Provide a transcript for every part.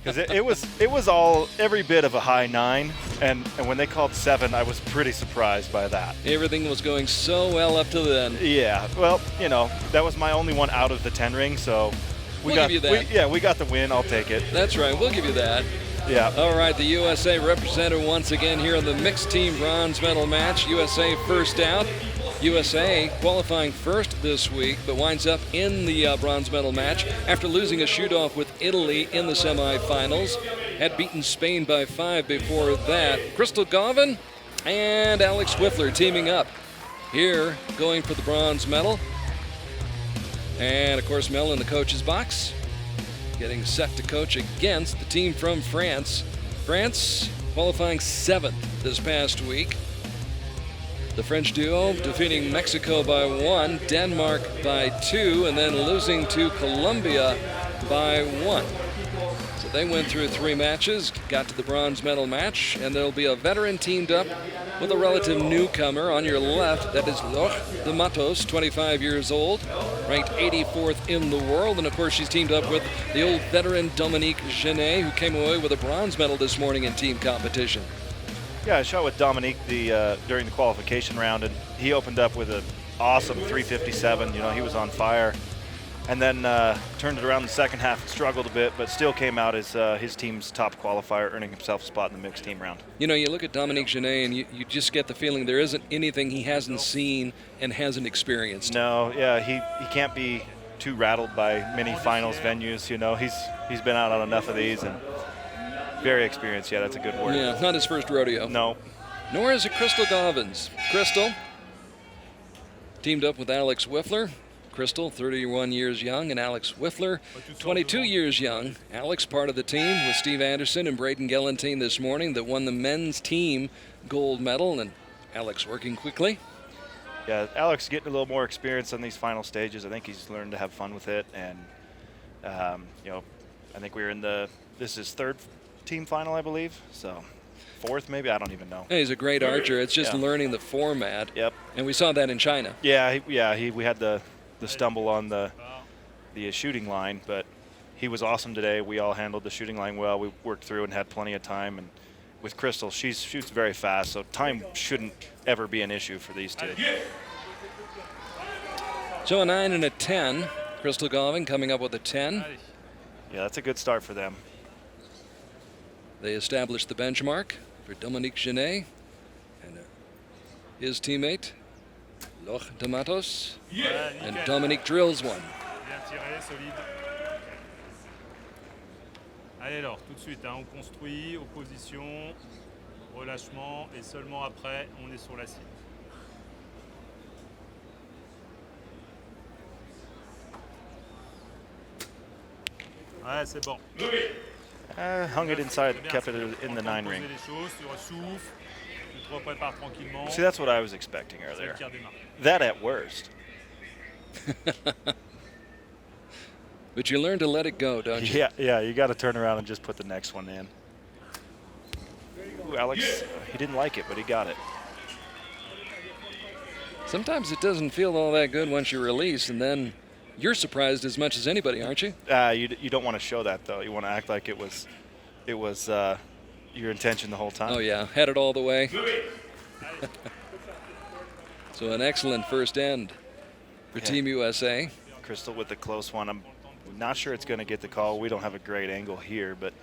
Because it was all every bit of a high 9, and when they called 7, I was pretty surprised by that. Everything was going so well up to then. Yeah, well, that was my only one out of the 10 ring, so we'll give you that. We got the win. I'll take it. That's right. We'll give you that. Yeah. All right, the USA represented once again here in the mixed team bronze medal match. USA first out. USA qualifying first this week, but winds up in the bronze medal match after losing a shoot-off with Italy in the semifinals. Had beaten Spain by 5 before that. Crystal Gauvin and Alex Wifler teaming up here, going for the bronze medal. And, of course, Mel in the coach's box, getting set to coach against the team from France. France qualifying 7th this past week. The French duo defeating Mexico by 1, Denmark by 2, and then losing to Colombia by 1. So they went through 3 matches, got to the bronze medal match, and there'll be a veteran teamed up with a relative newcomer on your left. That is Laure de Matos, 25 years old, ranked 84th in the world. And of course, she's teamed up with the old veteran Dominique Genet, who came away with a bronze medal this morning in team competition. Yeah, I shot with Dominique during the qualification round, and he opened up with an awesome 357. He was on fire. And then turned it around in the second half and struggled a bit, but still came out as his team's top qualifier, earning himself a spot in the mixed team round. You look at Dominique Genet, and you just get the feeling there isn't anything he hasn't seen and hasn't experienced. No, yeah, he can't be too rattled by many finals venues. He's been out on enough of these, and very experienced. Yeah, that's a good word. Yeah, not his first rodeo. No. Nor is it Crystal Gauvin's. Crystal teamed up with Alex Wifler. Crystal, 31 years young, and Alex Wifler, 22 years young. Alex, part of the team with Steve Anderson and Braden Gellentine this morning that won the men's team gold medal, and Alex working quickly. Yeah, Alex getting a little more experience on these final stages. I think he's learned to have fun with it, and I think we're in this is 3rd team final, I believe, so 4th maybe, I don't even know. He's a great archer. It's just learning the format. Yep. And we saw that in China. Yeah, we had the stumble on the shooting line, but he was awesome today. We all handled the shooting line well. We worked through and had plenty of time. And with Crystal, she shoots very fast, so time shouldn't ever be an issue for these two. So a 9 and a 10. Crystal Gauvin coming up with a 10. Yeah, that's a good start for them. They established the benchmark for Dominique Genet and his teammate, Laure de Matos, and Dominique drills one. Bien tiré, solide. Allez Laure, tout de suite, on construit, opposition, relâchement, et seulement après, on est sur la cible. Ouais, c'est bon. Hung it inside, kept it in the 9 ring. See, that's what I was expecting earlier. That at worst. But you learn to let it go, don't you? Yeah, you got to turn around and just put the next one in. Ooh, Alex, he didn't like it, but he got it. Sometimes it doesn't feel all that good once you release, and then you're surprised as much as anybody, aren't you? You don't want to show that, though. You want to act like it was your intention the whole time. Oh, yeah. Had it all the way. So an excellent first end for Team USA. Crystal with the close one. I'm not sure it's going to get the call. We don't have a great angle here, but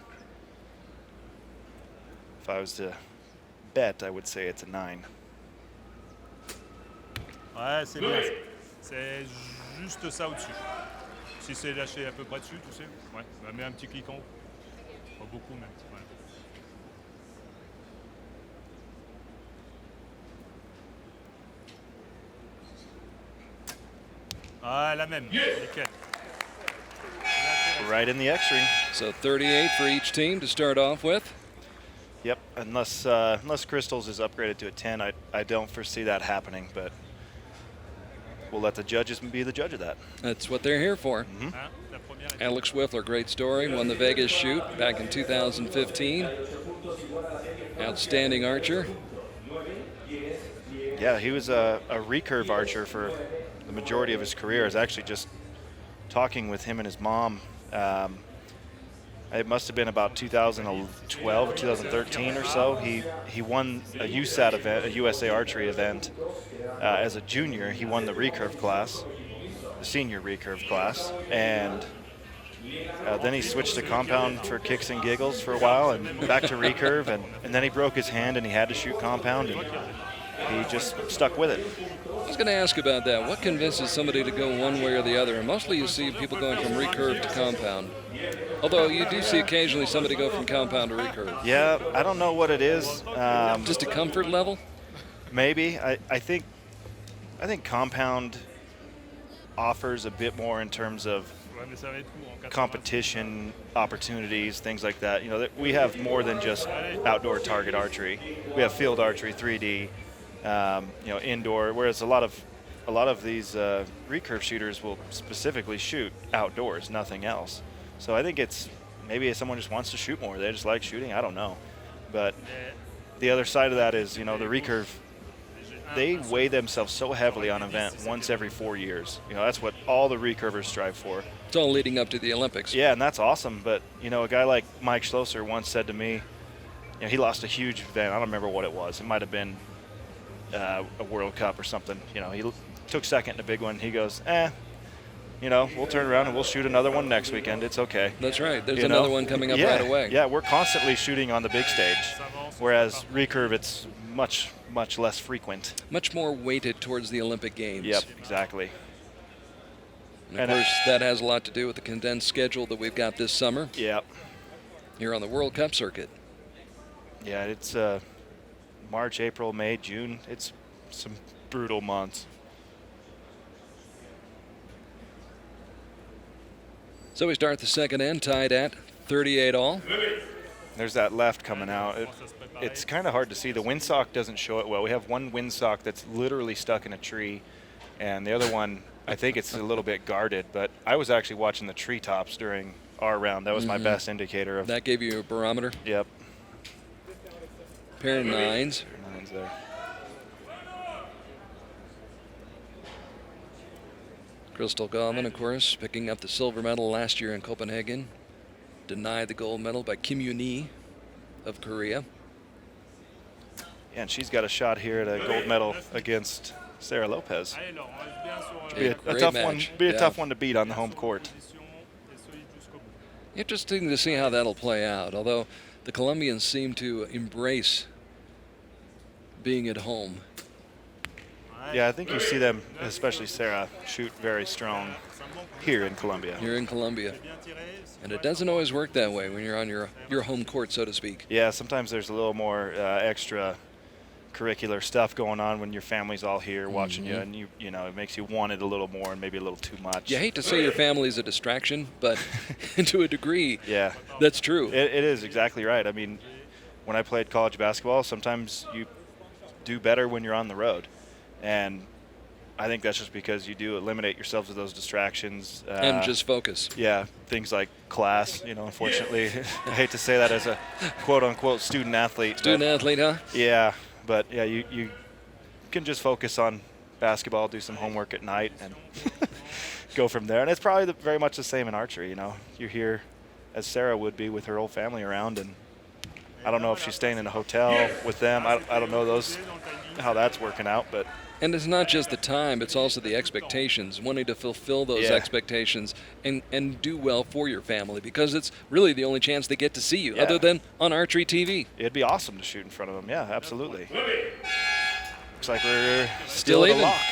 if I was to bet, I would say it's a 9. Ouais, c'est bien. C'est juste ça au-dessus. Si c'est lâché à peu près dessus, tu sais. Ouais, bah mets un petit clic en haut. Pas beaucoup, mais un petit. Voilà. Ah, la même. Nickel. Right in the X ring. So 38 for each team to start off with. Yep, unless Crystals is upgraded to a 10, I don't foresee that happening, but we'll let the judges be the judge of that. That's what they're here for. Mm-hmm. Alex Wifler, great story, won the Vegas shoot back in 2015. Outstanding archer. Yeah, he was a recurve archer for the majority of his career. I was actually just talking with him and his mom. it must have been about 2012 or 2013 or so. He won a USAT event, a USA Archery event. As a junior, he won the recurve class, the senior recurve class, and then he switched to compound for kicks and giggles for a while, and back to recurve, and then he broke his hand and he had to shoot compound, and he just stuck with it. I was going to ask about that. What convinces somebody to go one way or the other? And mostly you see people going from recurve to compound. Although you do see occasionally somebody go from compound to recurve. Yeah, I don't know what it is. Just a comfort level? Maybe. I think compound offers a bit more in terms of competition opportunities, things like that. You know, we have more than just outdoor target archery. We have field archery, 3D, you know, indoor. Whereas a lot of these recurve shooters will specifically shoot outdoors, nothing else. So I think it's maybe someone just wants to shoot more. They just like shooting. I don't know, but the other side of that is, you know, the recurve. They weigh themselves so heavily on an event once every 4 years. You know, that's what all the recurvers strive for. It's all leading up to the Olympics. Yeah, and that's awesome. But, you know, a guy like Mike Schlosser once said to me, you know, he lost a huge event. I don't remember what it was. It might have been a World Cup or something. You know, he took second in a big one. He goes, you know, we'll turn around and we'll shoot another one next weekend. It's okay. That's right. There's another one coming up right away. Yeah, we're constantly shooting on the big stage, whereas recurve, it's much less frequent. Much more weighted towards the Olympic Games. Yep, exactly. And of course, that has a lot to do with the condensed schedule that we've got this summer. Yep. Here on the World Cup circuit. Yeah, it's March, April, May, June. It's some brutal months. So we start the second end tied at 38 all. There's that left coming out. It's kind of hard to see. The windsock doesn't show it well. We have one windsock that's literally stuck in a tree, and the other one, I think it's a little bit guarded, but I was actually watching the treetops during our round. That was my best indicator of. That gave you a barometer? Yep. Pair of nines. Nines there. Crystal Gauvin, of course, picking up the silver medal last year in Copenhagen. Denied the gold medal by Kim Yoon-hee of Korea. Yeah, and she's got a shot here at a gold medal against Sarah Lopez. Be a tough match. one. Be a tough one to beat on the home court. Interesting to see how that'll play out. Although the Colombians seem to embrace being at home. Yeah, I think you see them, especially Sarah, shoot very strong here in Colombia. Here in Colombia. And it doesn't always work that way when you're on your home court, so to speak. Yeah, sometimes there's a little more extra curricular stuff going on when your family's all here watching you, and you know, it makes you want it a little more and maybe a little too much. You hate to say your family's a distraction, but to a degree, yeah, that's true. It is exactly right. I mean, when I played college basketball, sometimes you do better when you're on the road, and I think that's just because you do eliminate yourself of those distractions. And just focus. Yeah, things like class, you know, unfortunately. I hate to say that as a quote-unquote student athlete. Student athlete, huh? Yeah, but yeah, you can just focus on basketball, do some homework at night, and go from there. And it's probably very much the same in archery, you know. You're here, as Sarah would be, with her whole family around, and I don't know if she's staying in a hotel with them. I don't know how that's working out, but... And it's not just the time, it's also the expectations, wanting to fulfill those expectations and do well for your family, because it's really the only chance they get to see you, other than on archery TV. It'd be awesome to shoot in front of them. Yeah, absolutely. Looks like we're Still at a even. lock.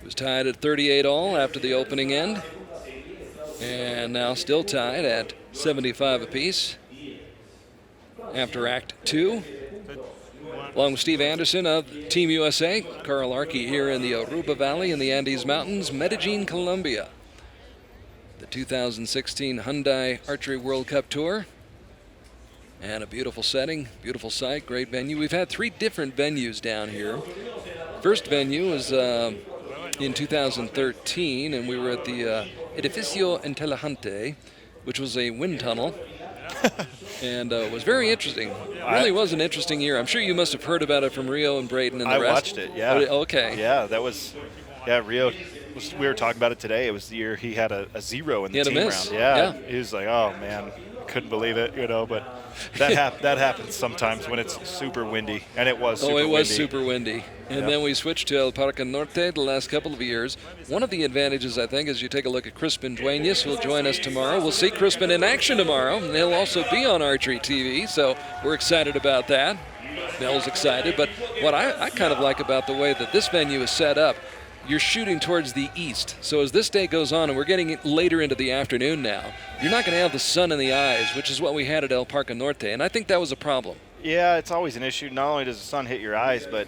It was tied at 38 all after the opening end, and now still tied at 75 apiece after Act 2. Along with Steve Anderson of Team USA, Carl Arkey here in the Aruba Valley in the Andes Mountains, Medellin, Colombia. The 2016 Hyundai Archery World Cup Tour. And a beautiful setting, beautiful site, great venue. We've had 3 different venues down here. First venue was in 2013, and we were at the Edificio Inteligente, which was a wind tunnel. And it was very interesting. It really was an interesting year. I'm sure you must have heard about it from Rio and Braden and the rest. I watched it, yeah. Oh, okay. Yeah, that was, Rio, we were talking about it today. It was the year he had a 0 in the team round. Yeah, he was like, oh, man. couldn't believe it, you know. But that happens sometimes when it's super windy, and it was. Oh, super it was windy. super windy. And then we switched to El Parque Norte the last couple of years. One of the advantages, I think, is you take a look at Crispin Dueñas, who'll join us tomorrow. We'll see Crispin in action tomorrow, and he'll also be on Archery TV, so we're excited about that. Nell's excited, but what I kind of like about the way that this venue is set up, you're shooting towards the east. So as this day goes on, and we're getting later into the afternoon now, you're not going to have the sun in the eyes, which is what we had at El Parque Norte, and I think that was a problem. Yeah, it's always an issue. Not only does the sun hit your eyes, but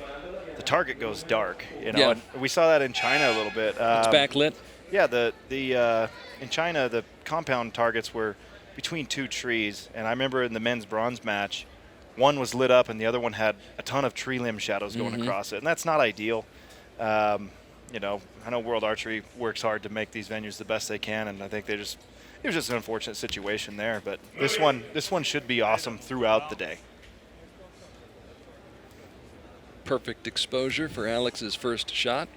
the target goes dark. You know, Yeah. and we saw that in China a little bit. It's backlit. Yeah, in China the compound targets were between two trees, and I remember in the men's bronze match, one was lit up and the other one had a ton of tree limb shadows going across it, and that's not ideal. You know, I know World Archery works hard to make these venues the best they can, and I think it was just an unfortunate situation there. But this one should be awesome throughout the day. Perfect exposure for Alex's first shot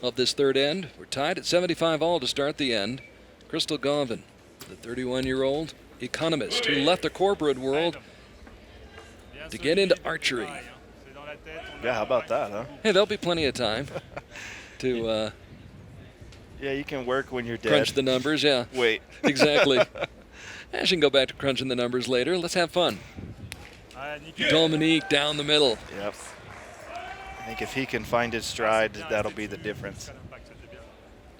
of this third end. We're tied at 75 all to start the end. Crystal Gauvin, the 31-year-old economist who left the corporate world to get into archery. Yeah, how about that, huh? Hey, there'll be plenty of time to Yeah, you can work when you're dead. crunch the numbers. Yeah, Wait. exactly. I can go back to crunching the numbers later. Let's have fun. Dominique down the middle. Yep. I think if he can find his stride, that'll be the difference.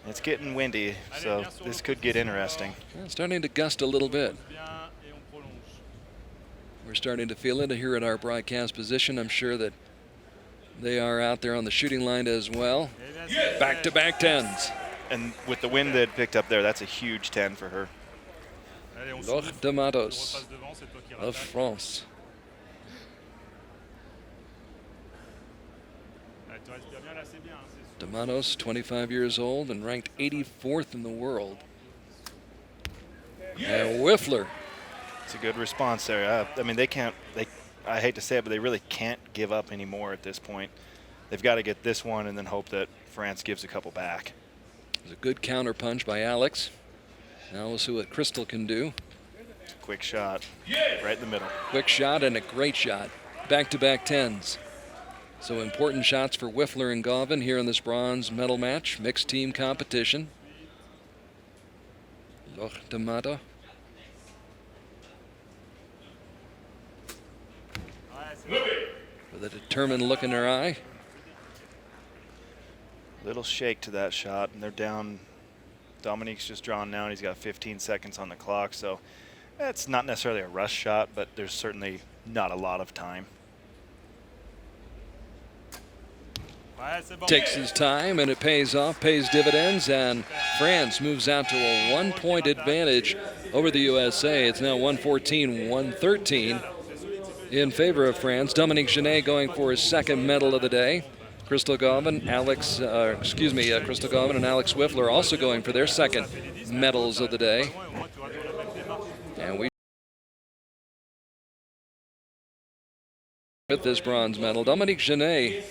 It's getting windy, so this could get interesting. Yeah, starting to gust a little bit. We're starting to feel it here at our broadcast position. I'm sure that they are out there on the shooting line as well. Back-to-back tens. And with the wind that picked up there, that's a huge 10 for her. Laure de Matos of France. De Matos, 25 years old and ranked 84th in the world. And Wifler. It's a good response there. I mean, I hate to say it, but they really can't give up anymore at this point. They've got to get this one and then hope that France gives a couple back. It was a good counter punch by Alex. Now we'll see what Crystal can do. Quick shot, right in the middle. Quick shot and a great shot. Back-to-back tens. So important shots for Wifler and Gauvin here in this bronze medal match. Mixed team competition. Laure de Matos. With a determined look in her eye. Little shake to that shot, and they're down. Dominique's just drawn now, and he's got 15 seconds on the clock, so that's not necessarily a rush shot, but there's certainly not a lot of time. Takes his time, and it pays off, pays dividends, and France moves out to a 1-point advantage over the USA. It's now 114-113 in favor of France. Dominique Genet going for his second medal of the day. Crystal Gauvin, Crystal Gauvin and Alex Wifler also going for their second medals of the day. And we with this bronze medal, Dominique Genet,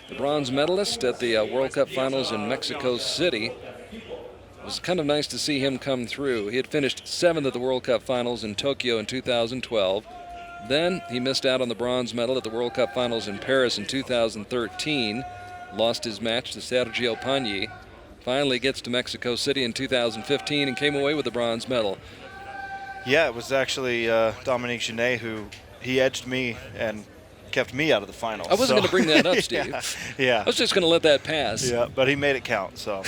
the bronze medalist at the World Cup Finals in Mexico City. It was kind of nice to see him come through. He had finished 7th at the World Cup Finals in Tokyo in 2012. Then he missed out on the bronze medal at the World Cup Finals in Paris in 2013. Lost his match to Sergio Pagni. Finally gets to Mexico City in 2015 and came away with the bronze medal. Yeah, it was actually Dominique Genet who he edged me and kept me out of the finals. I wasn't going to bring that up, Steve. Yeah. I was just going to let that pass. Yeah, but he made it count, so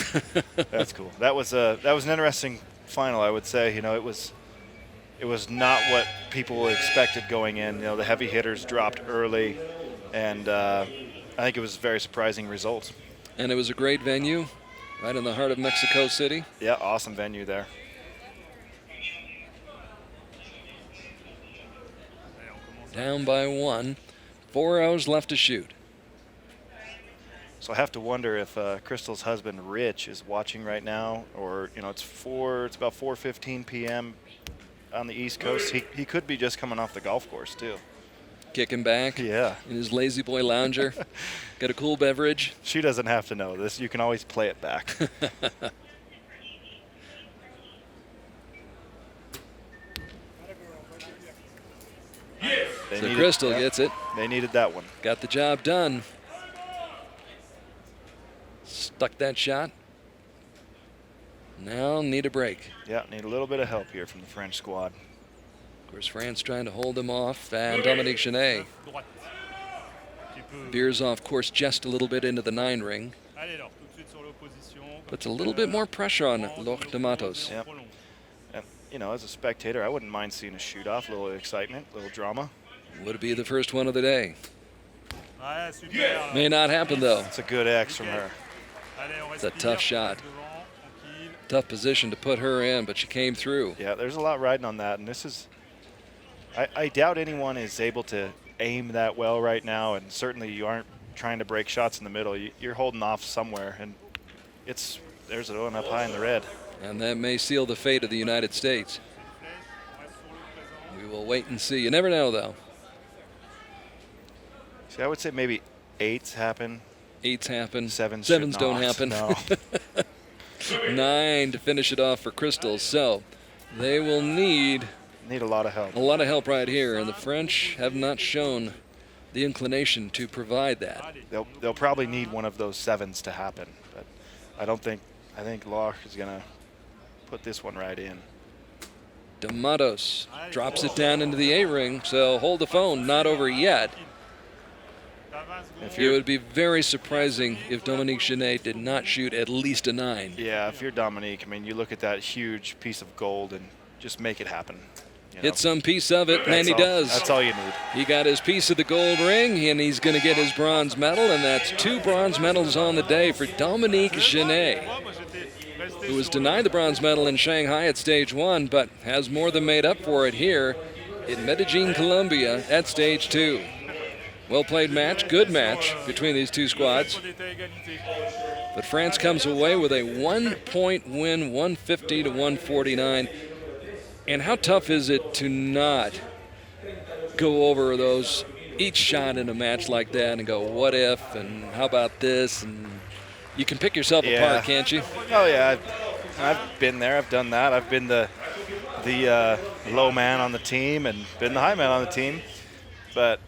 that's cool. That was an interesting final, I would say. You know, it was not what people expected going in. You know, the heavy hitters dropped early, and I think it was a very surprising result. And it was a great venue, right in the heart of Mexico City. Yeah, awesome venue there. Down by 1. 4 hours left to shoot. So I have to wonder if Crystal's husband Rich is watching right now, or you know, it's about 4:15 p.m. on the East Coast. He could be just coming off the golf course too. Kicking back. Yeah. In his lazy boy lounger. Got a cool beverage. She doesn't have to know this. You can always play it back. They So Crystal gets it. They needed that one. Got the job done. Stuck that shot. Now need a break. Yeah, need a little bit of help here from the French squad. Of course, France trying to hold them off, and Dominique Genet Droite. Qui peut- veers off course just a little bit into the 9 ring. Allez, Laure, tout de suite sur l'opposition. Puts a little bit more pressure on Laure de Matos. Yep. And, you know, as a spectator, I wouldn't mind seeing a shoot-off, a little excitement, a little drama. Would it be the first one of the day? Ouais, super. May not happen, though. It's a good X from her. Allez, on It's a respire, tough on shot. reste devant, tranquille. Tough position to put her in, but she came through. Yeah, there's a lot riding on that, and this is, I doubt anyone is able to aim that well right now, and certainly you aren't trying to break shots in the middle. You're holding off somewhere, and there's it going up high in the red. And that may seal the fate of the United States. We will wait and see. You never know, though. See, I would say maybe 8s happen. 8s happen. 7s Sevens don't should happen. not. No. 9 to finish it off for Crystal. So they will need Need a lot of help. a lot of help right here, and the French have not shown the inclination to provide that. They'll probably need one of those 7s to happen, but I think Laure is gonna put this one right in. Matos drops it down into the 8 ring, so hold the phone, not over yet. If It would be very surprising if Dominique Genet did not shoot at least a 9. Yeah, if you're Dominique, I mean, you look at that huge piece of gold and just make it happen. You know? Hit some piece of it, and he does. That's all you need. He got his piece of the gold ring, and he's going to get his bronze medal, and that's 2 bronze medals on the day for Dominique Genet, who was denied the bronze medal in Shanghai at stage 1, but has more than made up for it here in Medellin, Colombia at stage 2. Well-played match, good match between these two squads. But France comes away with a 1-point win, 150 to 149. And how tough is it to not go over those each shot in a match like that and go, what if, and how about this? And you can pick yourself apart, can't you? Oh yeah, I've been there. I've done that. I've been the low man on the team and been the high man on the team. But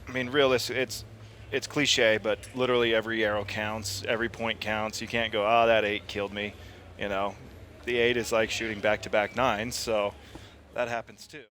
I mean, realistic. It's cliche, but literally every arrow counts. Every point counts. You can't go, oh, that 8 killed me. You know, the 8 is like shooting back-to-back 9s, so that happens too.